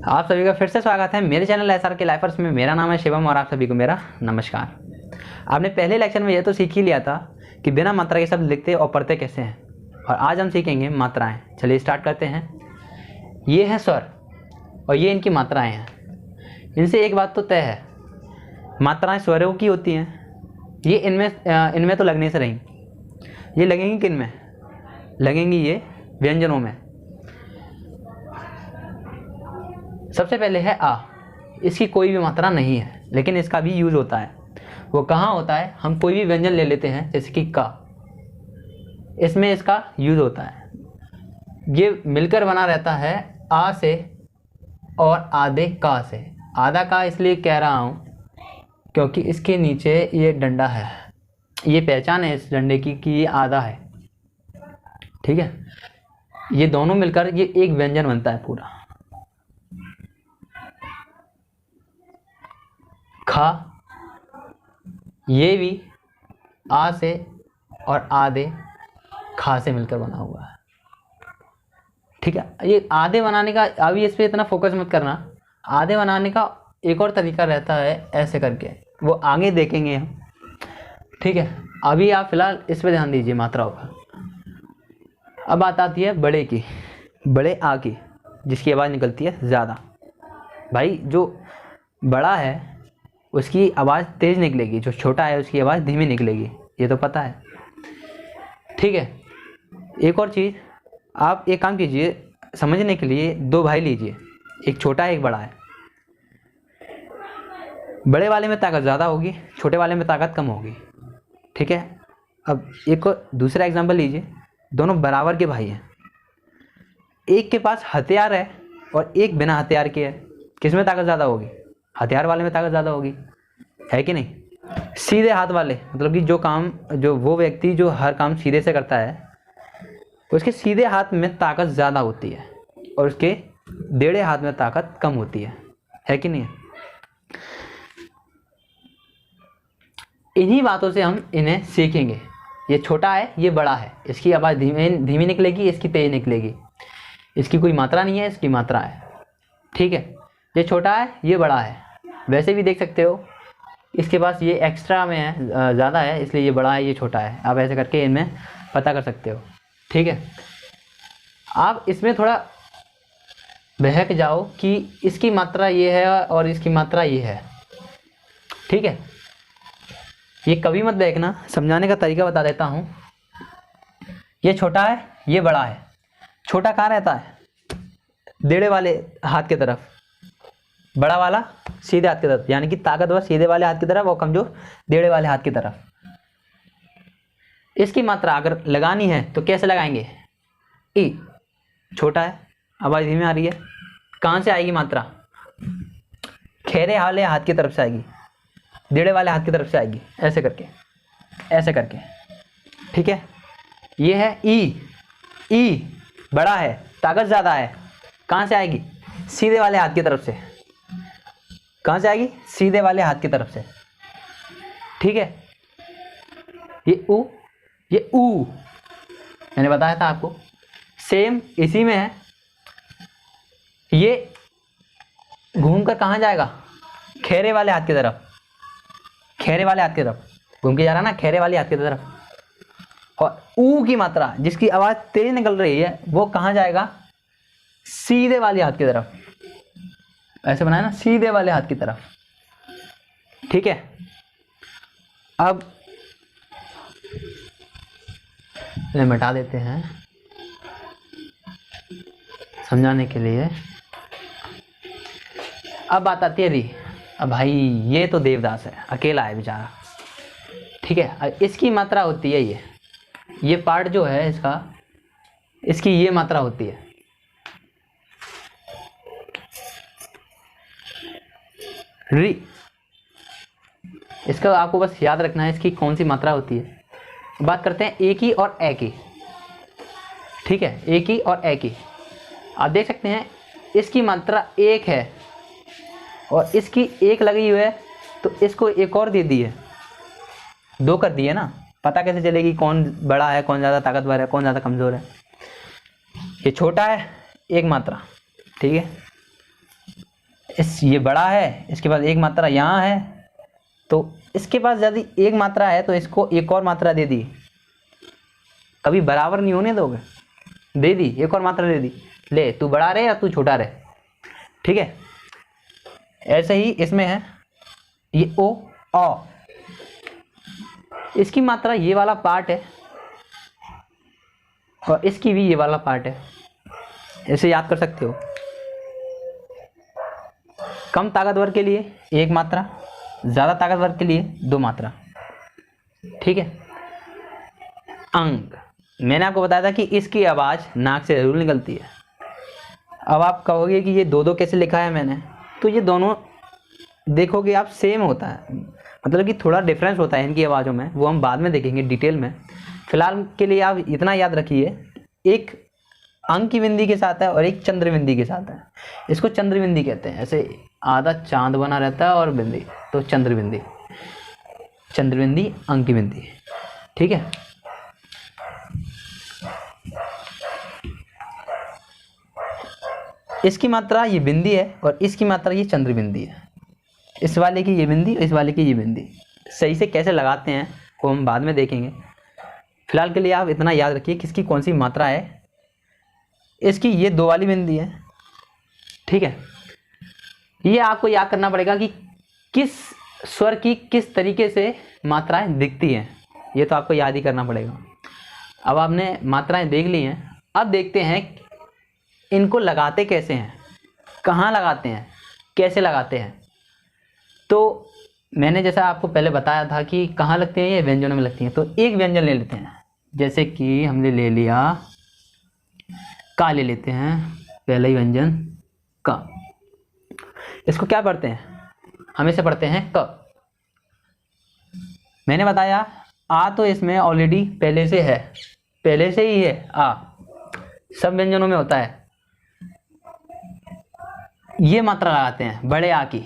आप सभी का फिर से स्वागत है मेरे चैनल एसआर के लाइफर्स में। मेरा नाम है शिवम और आप सभी को मेरा नमस्कार। आपने पहले लेक्चर में यह तो सीख ही लिया था कि बिना मात्रा के शब्द लिखते और पढ़ते कैसे हैं, और आज हम सीखेंगे मात्राएं। चलिए स्टार्ट करते हैं। ये हैं स्वर और ये इनकी मात्राएं हैं। इनसे एक बात तो तय है, मात्राएं स्वरों की होती हैं। ये इनमें तो लगने से रही, ये लगेंगी किन में? लगेंगी ये व्यंजनों में। सबसे पहले है आ। इसकी कोई भी मात्रा नहीं है, लेकिन इसका भी यूज होता है। वो कहाँ होता है? हम कोई भी व्यंजन ले लेते हैं जैसे कि का, इसमें इसका यूज होता है। ये मिलकर बना रहता है आ से और आधे का से। आधा का इसलिए कह रहा हूँ क्योंकि इसके नीचे ये डंडा है, ये पहचान है इस डंडे की कि ये आधा है। ठीक है, ये दोनों मिलकर ये एक व्यंजन बनता है पूरा। खा, ये भी आ से और आधे खा से मिलकर बना हुआ है। ठीक है, ये आधे बनाने का, अभी इस पे इतना फोकस मत करना। आधे बनाने का एक और तरीका रहता है ऐसे करके, वो आगे देखेंगे हम। ठीक है, अभी आप फिलहाल इस पे ध्यान दीजिए मात्राओं का। अब बात आती है बड़े की, बड़े आ की, जिसकी आवाज़ निकलती है ज़्यादा। भाई जो बड़ा है उसकी आवाज़ तेज़ निकलेगी, जो छोटा है उसकी आवाज़ धीमी निकलेगी, ये तो पता है। ठीक है, एक और चीज़, आप एक काम कीजिए, समझने के लिए दो भाई लीजिए, एक छोटा है एक बड़ा है। बड़े वाले में ताकत ज़्यादा होगी, छोटे वाले में ताकत कम होगी। ठीक है, अब एक और दूसरा एग्जांपल लीजिए। दोनों बराबर के भाई हैं, एक के पास हथियार है और एक बिना हथियार के है। किस में ताकत ज़्यादा होगी? हथियार वाले में ताकत ज़्यादा होगी, है कि नहीं? सीधे हाथ वाले, मतलब कि जो वो व्यक्ति जो हर काम सीधे से करता है, उसके सीधे हाथ में ताकत ज़्यादा होती है और उसके टेढ़े हाथ में ताकत कम होती है कि नहीं? इन्हीं बातों से हम इन्हें सीखेंगे। ये छोटा है, ये बड़ा है, इसकी आवाज़ धीमी निकलेगी, इसकी तेज निकलेगी। इसकी कोई मात्रा नहीं है, इसकी मात्रा है। ठीक है, ये छोटा है, ये बड़ा है। वैसे भी देख सकते हो, इसके पास ये एक्स्ट्रा में है, ज़्यादा है, इसलिए ये बड़ा है, ये छोटा है। आप ऐसे करके इनमें पता कर सकते हो। ठीक है, आप इसमें थोड़ा बहक जाओ कि इसकी मात्रा ये है और इसकी मात्रा ये है। ठीक है, ये कभी मत देखना, समझाने का तरीका बता देता हूँ। ये छोटा है, ये बड़ा है। छोटा कहाँ रहता है? टेढ़े वाले हाथ की तरफ, बड़ा वाला सीधे हाथ की तरफ, यानी कि ताकतवर सीधे वाले हाथ की तरफ और कमजोर टेढ़े वाले हाथ की तरफ। इसकी मात्रा अगर लगानी है तो कैसे लगाएंगे? ई। छोटा है, आवाज़ धीमी आ रही है, कहाँ से आएगी मात्रा? खेरे वाले हाथ की तरफ से आएगी, टेढ़े वाले हाथ की तरफ से आएगी, ऐसे करके, ऐसे करके। ठीक है, ये है ई। ई बड़ा है, ताकत ज़्यादा है, कहाँ से आएगी? सीधे वाले हाथ की तरफ से। कहाँ से आएगी? सीधे वाले हाथ की तरफ से। ठीक है, ये ऊ, ये ऊ मैंने बताया था आपको, सेम इसी में है। ये घूमकर कहाँ जाएगा? खेरे वाले हाथ की तरफ, खेरे वाले हाथ की तरफ घूम के जा रहा ना, खेरे वाले हाथ की तरफ। और ऊ की मात्रा, जिसकी आवाज़ तेज निकल रही है, वो कहाँ जाएगा? सीधे वाले हाथ की तरफ। ऐसे बनाया ना, सीधे वाले हाथ की तरफ। ठीक है, अब इन्हें मिटा देते हैं समझाने के लिए। अब बात आती है री। अब भाई ये तो देवदास है, अकेला है बेचारा। ठीक है, इसकी मात्रा होती है ये पार्ट जो है इसका, इसकी ये मात्रा होती है री। इसका आपको बस याद रखना है इसकी कौन सी मात्रा होती है। बात करते हैं ए की और ए की। ठीक है, ए की और ए की। आप देख सकते हैं इसकी मात्रा एक है और इसकी एक लगी हुई है, तो इसको एक और दे दी है, दो कर दिए ना। पता कैसे चलेगी कौन बड़ा है, कौन ज़्यादा ताकतवर है, कौन ज़्यादा कमज़ोर है? ये छोटा है, एक मात्रा। ठीक है, ये बड़ा है, इसके पास एक मात्रा यहाँ है, तो इसके पास यदि एक मात्रा है तो इसको एक और मात्रा दे दी, कभी बराबर नहीं होने दोगे, दे दी, एक और मात्रा दे दी, ले तू बड़ा रहे या तू छोटा रहे, ठीक है। ऐसे ही इसमें है ये ओ औ, इसकी मात्रा ये वाला पार्ट है और इसकी भी ये वाला पार्ट है, ऐसे याद कर सकते हो। कम ताकतवर के लिए एक मात्रा, ज़्यादा ताकतवर के लिए दो मात्रा, ठीक है। अंग, मैंने आपको बताया था कि इसकी आवाज़ नाक से जरूर निकलती है। अब आप कहोगे कि ये दो दो कैसे लिखा है मैंने, तो ये दोनों देखोगे आप सेम होता है, मतलब कि थोड़ा डिफरेंस होता है इनकी आवाज़ों में, वो हम बाद में देखेंगे डिटेल में। फिलहाल के लिए आप इतना याद रखिए, एक अंग की बिंदी के साथ है और एक चंद्र बिंदी के साथ है, इसको चंद्र बिंदी कहते हैं। ऐसे आधा चांद बना रहता है और बिंदी, तो चंद्र बिंदी, चंद्र बिंदी, अंग की बिंदी, ठीक है। इसकी मात्रा ये बिंदी है और इसकी मात्रा ये चंद्र बिंदी है, इस वाले की ये बिंदी, इस वाले की ये बिंदी। सही से कैसे लगाते हैं वो हम बाद में देखेंगे। फिलहाल के लिए आप इतना याद रखिए किसकी कौन सी मात्रा है। इसकी ये दो वाली बिंदी है, ठीक है। ये आपको याद करना पड़ेगा कि किस स्वर की किस तरीके से मात्राएं दिखती हैं, ये तो आपको याद ही करना पड़ेगा। अब आपने मात्राएं देख ली हैं, अब देखते हैं इनको लगाते कैसे हैं, कहाँ लगाते हैं, कैसे लगाते हैं। तो मैंने जैसा आपको पहले बताया था कि कहाँ लगते हैं, ये व्यंजनों में लगती हैं। तो एक व्यंजन ले लेते हैं, जैसे कि हमने ले लिया का, ले लेते हैं पहला ही व्यंजन का। इसको क्या पढ़ते हैं, हम इसे पढ़ते हैं क। मैंने बताया आ तो इसमें ऑलरेडी पहले से है, पहले से ही है आ, सब व्यंजनों में होता है। ये मात्रा लगाते हैं बड़े आ की,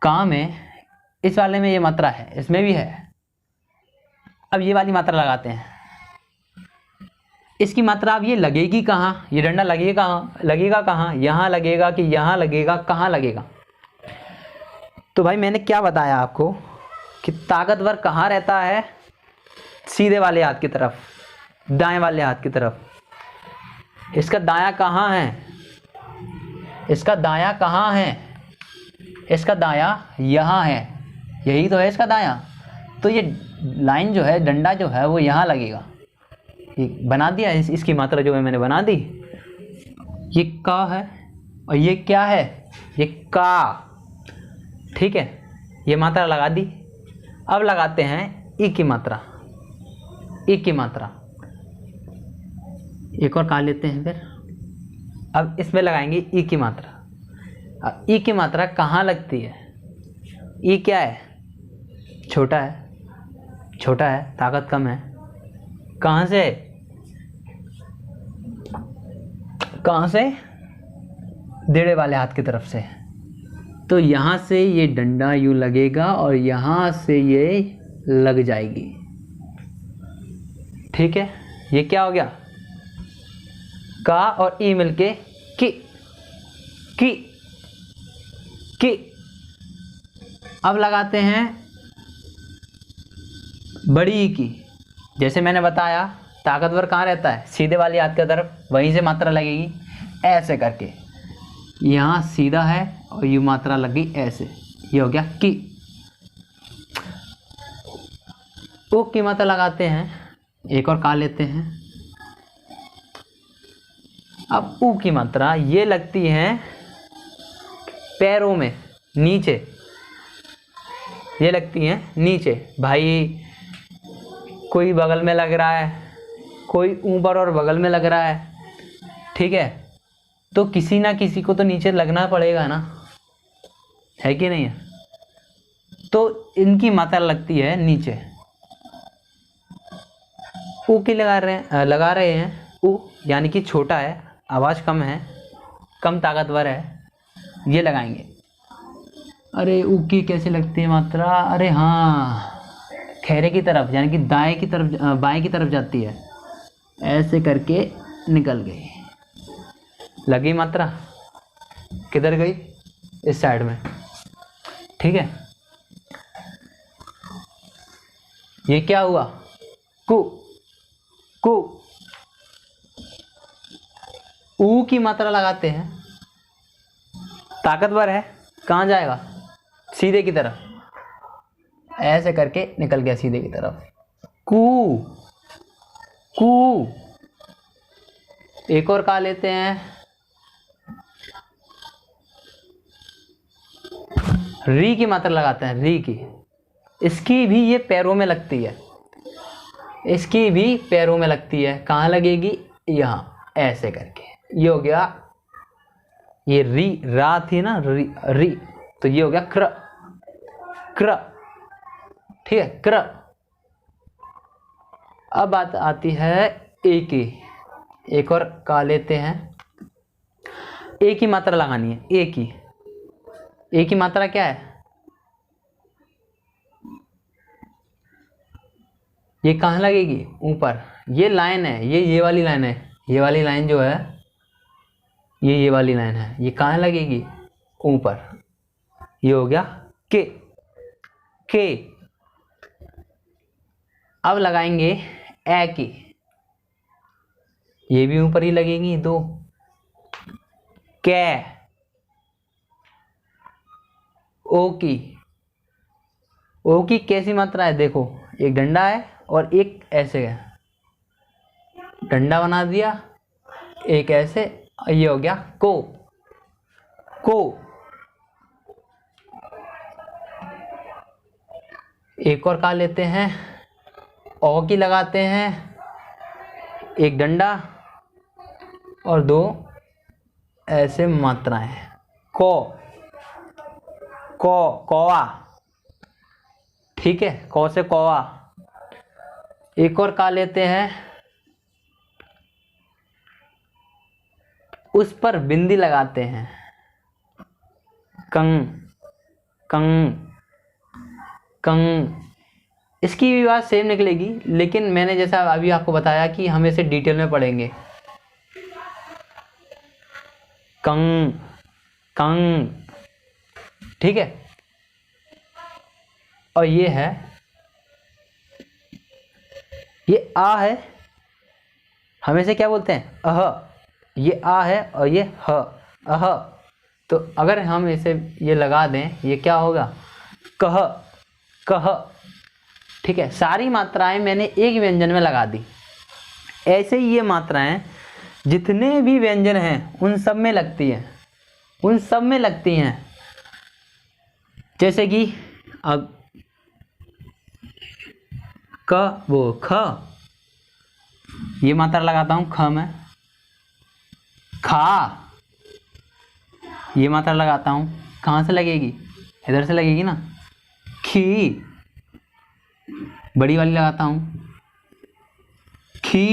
का में इस वाले में ये मात्रा है, इसमें भी है। अब ये वाली मात्रा लगाते हैं, इसकी मात्रा अब ये लगेगी कहाँ, ये डंडा लगेगा कहाँ, लगेगा कहाँ, यहाँ लगेगा कि यहाँ लगेगा, कहाँ लगेगा। तो भाई मैंने क्या बताया आपको कि ताकतवर कहाँ रहता है, सीधे वाले हाथ की तरफ, दाएं वाले हाथ की तरफ। इसका दायां कहाँ है, इसका दायां कहाँ है, इसका दायां यहाँ है, यही तो है इसका दायां। तो ये लाइन जो है, डंडा जो है वो यहाँ लगेगा, ये बना दिया, इसकी मात्रा जो है मैंने बना दी। ये का है और ये क्या है, ये का, ठीक है। ये मात्रा लगा दी। अब लगाते हैं ई की मात्रा, ई की मात्रा, एक और का लेते हैं फिर। अब इसमें लगाएंगे ई की मात्रा। अब ई की मात्रा कहाँ लगती है, ई क्या है, छोटा है, छोटा है, ताकत कम है। कहाँ से, कहाँ से, देड़े वाले हाथ की तरफ से। तो यहाँ से ये डंडा यूँ लगेगा और यहाँ से ये लग जाएगी, ठीक है। ये क्या हो गया, का और ई मिलके की, की, की। अब लगाते हैं बड़ी ई की। जैसे मैंने बताया ताकतवर कहाँ रहता है, सीधे वाली हाथ की तरफ, वहीं से मात्रा लगेगी ऐसे करके। यहाँ सीधा है और ये मात्रा लग गई ऐसे, ये हो गया की। ओ की मात्रा लगाते हैं, एक और का लेते हैं। अब ऊ की मात्रा ये लगती है पैरों में नीचे, ये लगती है नीचे। भाई कोई बगल में लग रहा है, कोई ऊपर और बगल में लग रहा है, ठीक है। तो किसी ना किसी को तो नीचे लगना पड़ेगा ना, है कि नहीं है। तो इनकी मात्रा लगती है नीचे। ऊ की लगा रहे हैं ऊ, यानी कि छोटा है, आवाज़ कम है, कम ताकतवर है, ये लगाएंगे। अरे ऊ की कैसे लगती है मात्रा, अरे हाँ, खैरे की तरफ, यानी कि दाएं की तरफ, बाएं की तरफ जाती है, ऐसे करके निकल गई। लगी मात्रा, किधर गई, इस साइड में, ठीक है। ये क्या हुआ, कु, कु, ऊ की मात्रा लगाते हैं, ताकतवर है, कहाँ जाएगा, सीधे की तरफ, ऐसे करके निकल गया सीधे की तरफ, कू, कू। एक और का लेते हैं, री की मात्रा लगाते हैं, री की, इसकी भी ये पैरों में लगती है, इसकी भी पैरों में लगती है, कहाँ लगेगी, यहाँ ऐसे करके, ये हो गया, ये री, रा थी ना, री, री, तो ये हो गया क्र, क्र, ठीक है, क्र। अब बात आती है ए की, एक और का लेते हैं, ए की मात्रा लगानी है, ए की, ए की मात्रा क्या है, ये कहाँ लगेगी, ऊपर, ये लाइन है, ये वाली लाइन है, ये वाली लाइन जो है, ये वाली लाइन है, ये कहाँ लगेगी, ऊपर, ये हो गया के, के। अब लगाएंगे ए की, ये भी ऊपर ही लगेगी, दो, कै, ओ की, ओ की कैसी मात्रा है, देखो, एक डंडा है और एक ऐसे है, डंडा बना दिया, एक ऐसे, ये हो गया को, को। एक और का लेते हैं, ओ की लगाते हैं, एक डंडा और दो ऐसे मात्राएं, को, कौवा, ठीक है, कौ से कौवा। एक और का लेते हैं, उस पर बिंदी लगाते हैं, कंग, कंग, कंग। इसकी भी बात सेम निकलेगी, लेकिन मैंने जैसा अभी आपको बताया कि हम इसे डिटेल में पढ़ेंगे, कंग, कंग, ठीक है। और ये है, ये आ है, हम इसे क्या बोलते हैं, अह, ये आ है और ये ह, अह। तो अगर हम इसे ये लगा दें, ये क्या होगा, कह, कह, ठीक है। सारी मात्राएं मैंने एक व्यंजन में लगा दी। ऐसे ही ये मात्राएं जितने भी व्यंजन हैं उन सब में लगती हैं, उन सब में लगती हैं। जैसे कि अब क, वो ख, ये मात्रा लगाता हूं ख में, खा, ये मात्रा लगाता हूं, कहाँ से लगेगी, इधर से लगेगी ना, खी, बड़ी वाली लगाता हूं, खी,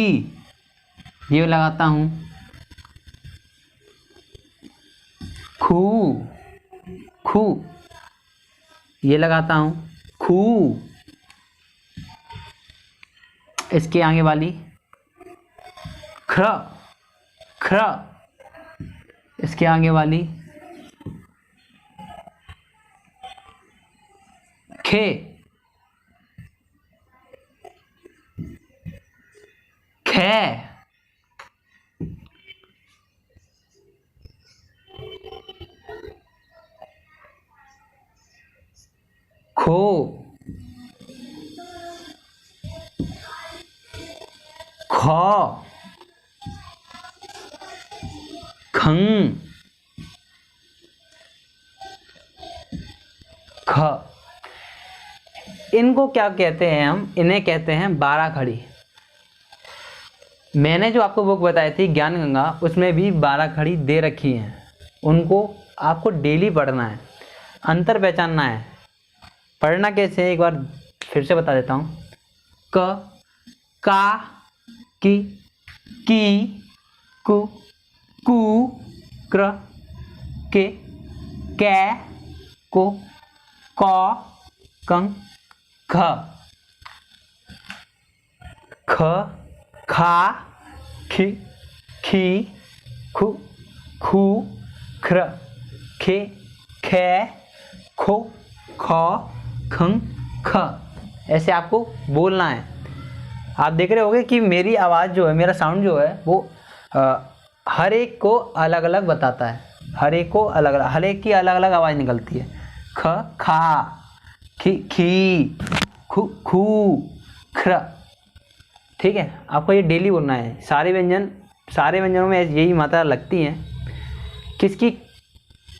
ये लगाता हूं, खू, खू, ये लगाता हूं, खू। इसके आगे वाली ख्र, ख्र, इसके आगे वाली खे, खे, खो, खौ, खंग, ख। इनको क्या कहते हैं हम, इन्हें कहते हैं 12 खड़ी। मैंने जो आपको बुक बताई थी ज्ञान गंगा, उसमें भी 12 खड़ी दे रखी हैं। उनको आपको डेली पढ़ना है, अंतर पहचानना है। पढ़ना कैसे है एक बार फिर से बता देता हूँ। क, का, की, कु, कू, क्र, के, कै, को, कौ, कं, ख, ख, खा, खी, खी, खु, खू, ख्र, खे, खे, खो, खौ, खं, ख। ऐसे आपको बोलना है। आप देख रहे होंगे कि मेरी आवाज़ जो है, मेरा साउंड जो है वो हर एक को अलग अलग बताता है, हर एक को अलग अलग, हर एक की अलग अलग आवाज़ निकलती है। ख, खा, खी, खी, खू, खू, ख्र। ठीक है, आपको ये डेली बोलना है। सारे व्यंजनों में यही मात्रा लगती हैं। किसकी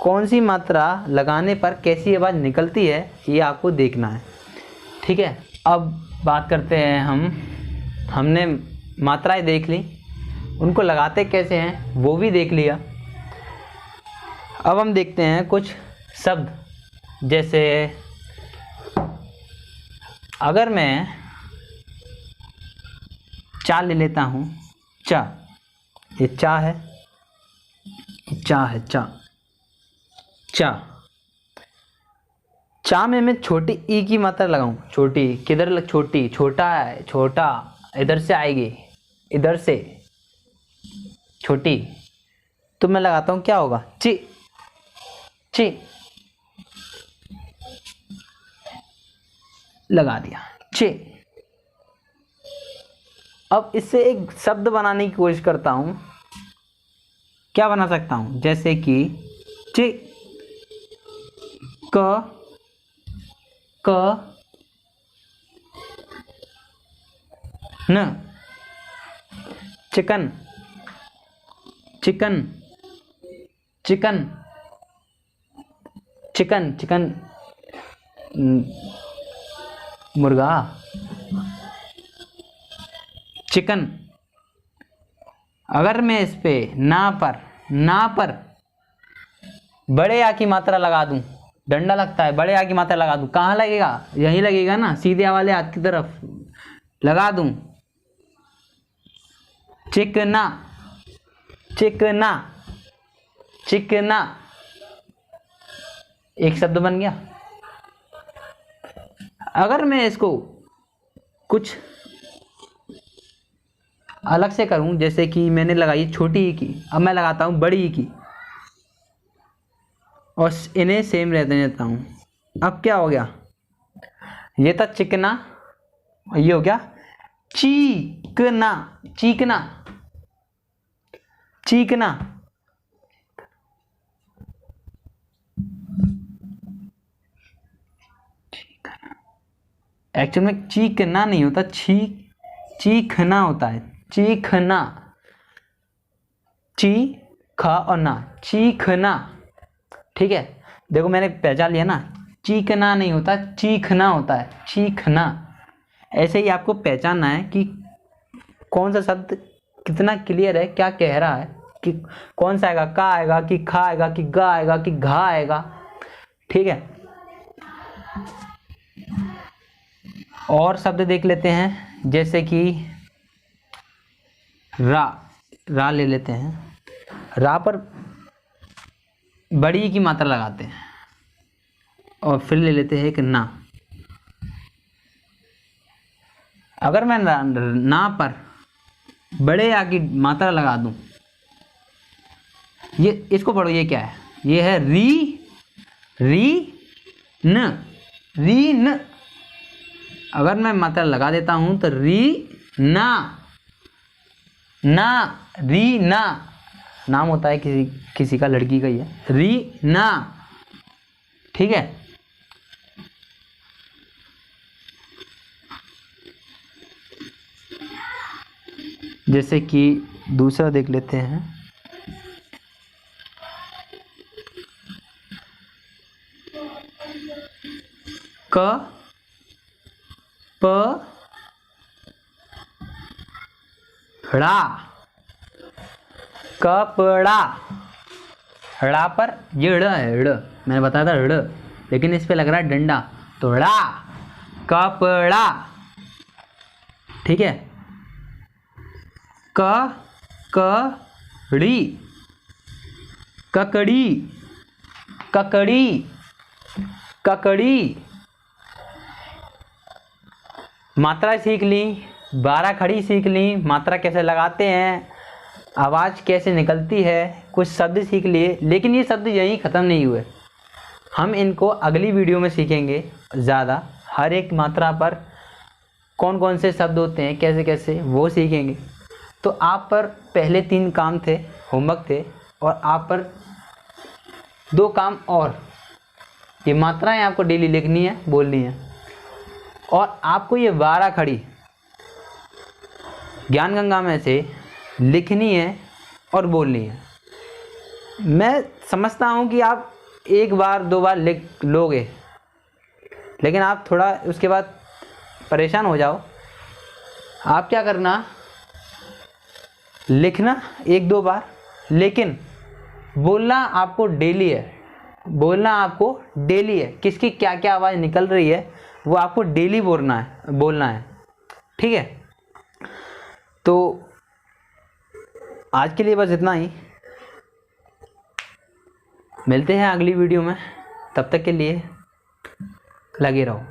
कौन सी मात्रा लगाने पर कैसी आवाज़ निकलती है ये आपको देखना है। ठीक है, अब बात करते हैं हमने मात्राएं देख ली, उनको लगाते कैसे हैं वो भी देख लिया। अब हम देखते हैं कुछ शब्द, जैसे अगर मैं चा ले लेता हूँ, चा, ये चा है, चा है, चा, चा। चा में मैं छोटी ई की मात्रा लगाऊं, छोटी किधर लग, छोटी, छोटा है, छोटा इधर से आएगी, इधर से छोटी, तो मैं लगाता हूं, क्या होगा, ची, ची, लगा दिया, चे। अब इससे एक शब्द बनाने की कोशिश करता हूं, क्या बना सकता हूं, जैसे कि चे, क, न, chicken, chicken, chicken, chicken, chicken, मुर्गा, चिकन। अगर मैं इस पे ना पर बड़े आ की मात्रा लगा दूं, डंडा लगता है, बड़े आ की मात्रा लगा दूं, कहाँ लगेगा, यहीं लगेगा ना, सीधे वाले हाथ की तरफ लगा दूं, चिकना, चिकना, चिकना, एक शब्द बन गया। अगर मैं इसको कुछ अलग से करूं, जैसे कि मैंने लगाई छोटी ई की, अब मैं लगाता हूं बड़ी ई की, और इन्हें सेम रहने देता हूं। अब क्या हो गया, ये था चिकना, ये हो गया चीकना, चीकना, चीकना। एक्चुअल में चीकना नहीं होता, चीखना होता है, चीखना, ची, खा और ना, चीखना। ठीक है, देखो मैंने पहचान लिया ना, चीखना नहीं होता, चीखना होता है, चीखना। ऐसे ही आपको पहचानना है कि कौन सा शब्द कितना क्लियर है, क्या कह रहा है, कि कौन सा आएगा, का आएगा कि खा आएगा कि गा आएगा कि घा आएगा। ठीक है, और शब्द देख लेते हैं, जैसे कि रा ले लेते हैं। रा पर बड़ी की मात्रा लगाते हैं, और फिर ले लेते हैं एक ना। अगर मैं ना पर बड़े आ की मात्रा लगा दूं, ये इसको पढ़ो, ये क्या है, ये है री न। अगर मैं मात्रा लगा देता हूं तो री ना, री ना, नाम होता है किसी का, लड़की का ही है, री ना। ठीक है, जैसे कि दूसरा देख लेते हैं, क, प, ड़ा, कपड़ा। ड़ा पर ये ड़ है, ड़ मैंने बताया था ड़, लेकिन इस पे लग रहा है डंडा, तो ड़ा, कपड़ा। ठीक है, कड़ी, ककड़ी, ककड़ी, ककड़ी। मात्रा सीख ली, 12 खड़ी सीख ली, मात्रा कैसे लगाते हैं, आवाज़ कैसे निकलती है, कुछ शब्द सीख लिए, लेकिन ये शब्द यहीं ख़त्म नहीं हुए। हम इनको अगली वीडियो में सीखेंगे ज़्यादा, हर एक मात्रा पर कौन कौन से शब्द होते हैं, कैसे कैसे, वो सीखेंगे। तो आप पर पहले 3 काम थे, होमवर्क थे, और आप पर 2 काम और, ये मात्राएं आपको डेली लिखनी है, बोलनी है, और आपको ये 12 खड़ी ज्ञान गंगा में से लिखनी है और बोलनी है। मैं समझता हूँ कि आप 1 बार 2 बार लिख लोगे, लेकिन आप थोड़ा उसके बाद परेशान हो जाओ। आप क्या करना, लिखना 1-2 बार, लेकिन बोलना आपको डेली है, बोलना आपको डेली है। किसकी क्या क्या आवाज़ निकल रही है वो आपको डेली बोलना है, ठीक है। तो आज के लिए बस इतना ही, मिलते हैं अगली वीडियो में, तब तक के लिए लगे रहो।